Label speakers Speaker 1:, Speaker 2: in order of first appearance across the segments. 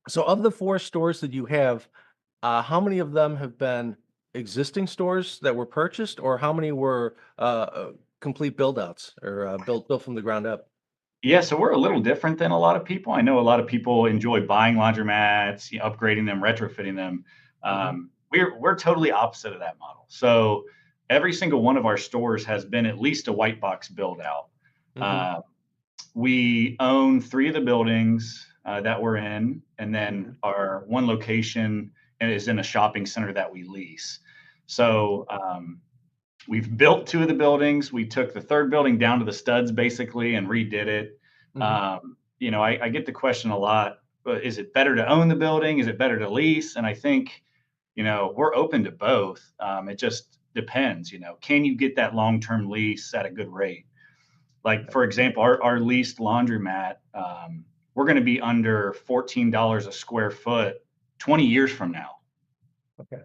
Speaker 1: So of the 4 stores that you have, how many of them have been existing stores that were purchased, or how many were, complete build outs or, built from the ground up?
Speaker 2: Yeah, so we're a little different than a lot of people. I know a lot of people enjoy buying laundromats, upgrading them, retrofitting them.
Speaker 1: Mhm,
Speaker 2: We're totally opposite of that model. So every single one of our stores has been at least a white box build out.
Speaker 1: mhm,
Speaker 2: Uh, we own three of the buildings that we're in, and then
Speaker 1: mhm,
Speaker 2: our one location is in a shopping center that we lease. So we've built two of the buildings. We took the third building down to the studs basically and redid it.
Speaker 1: mhm.
Speaker 2: I get the question a lot, but is it better to own the building? Is it better to lease? And I think, we're open to both. It just depends, can you get that long-term lease at a good rate? Like,
Speaker 1: Okay,
Speaker 2: for example, our leased laundromat, we're going to be under $14 a square foot 20 years from now.
Speaker 1: okay.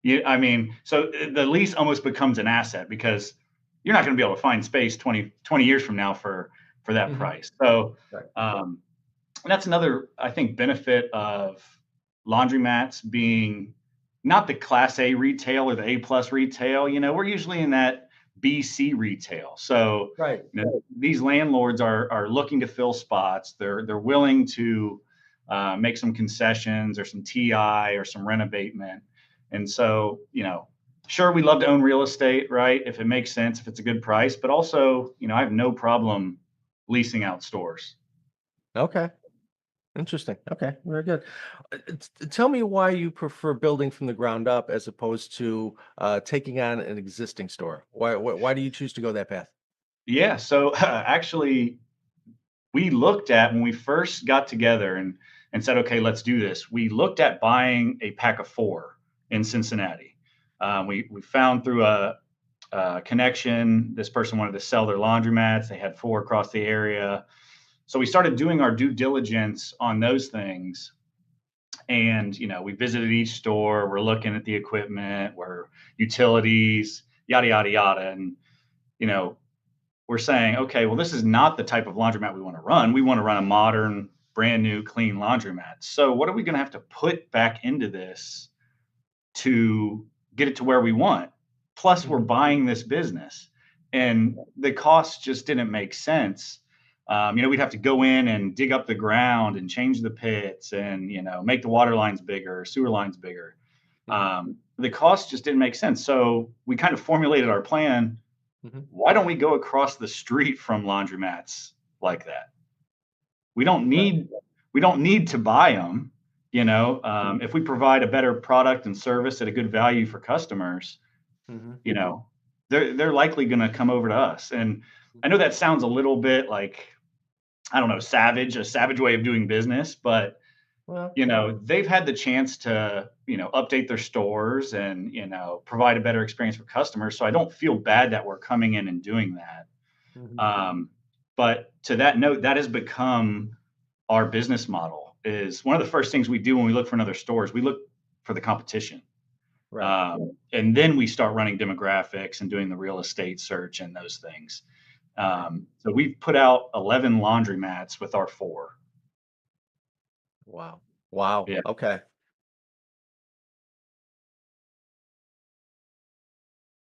Speaker 2: Yeah, I mean, so the lease almost becomes an asset because you're not going to be able to find space 20 years from now for that
Speaker 1: Mhm.
Speaker 2: price. So
Speaker 1: Right.
Speaker 2: um, and that's another, I think, benefit of laundromats being not the class A retail or the A plus retail. We're usually in that BC retail. So
Speaker 1: Right.
Speaker 2: these landlords are looking to fill spots. They're willing to make some concessions or some TI or some rent abatement. And so, sure, we love to own real estate, right? If it makes sense, if it's a good price, but also, I have no problem leasing out stores.
Speaker 1: Okay. Interesting. Okay, very good. Tell me why you prefer building from the ground up as opposed to, taking on an existing store. Why do you choose to go that path?
Speaker 2: Yeah. So actually, we looked at when we first got together and said, okay, let's do this. We looked at buying a pack of four in Cincinnati. We found through a connection this person wanted to sell their laundromats. They had four across the area. So we started doing our due diligence on those things. And we visited each store. We're looking at the equipment, we're utilities, yada yada yada, and you know we're saying, okay, well, this is not the type of laundromat we want to run. We want to run a modern, brand new, clean laundromat. So, what are we going to have to put back into this to get it to where we want? Plus, we're
Speaker 1: Mhm.
Speaker 2: buying this business, and the cost just didn't make sense. We'd have to go in and dig up the ground and change the pits and make the water lines bigger, sewer lines bigger.
Speaker 1: Mhm.
Speaker 2: The cost just didn't make sense. So we kind of formulated our plan.
Speaker 1: Mhm.
Speaker 2: Why don't we go across the street from laundromats like that? We don't
Speaker 1: Right.
Speaker 2: need we don't need to buy them. If we provide a better product and service at a good value for customers,
Speaker 1: Mhm.
Speaker 2: you know, they're likely going to come over to us. And I know that sounds a little bit like, I don't know, a savage way of doing business, but
Speaker 1: Well,
Speaker 2: they've had the chance to, update their stores and, provide a better experience for customers. So I don't feel bad that we're coming in and doing that.
Speaker 1: mhm.
Speaker 2: Um, but to that note, that has become our business model. Is one of the first things we do when we look for another stores. We look for the competition,
Speaker 1: Right.
Speaker 2: and then we start running demographics and doing the real estate search and those things.
Speaker 1: Right.
Speaker 2: So we've put out 11 laundromats with our four.
Speaker 1: Wow. Wow.
Speaker 2: Yeah.
Speaker 1: Okay.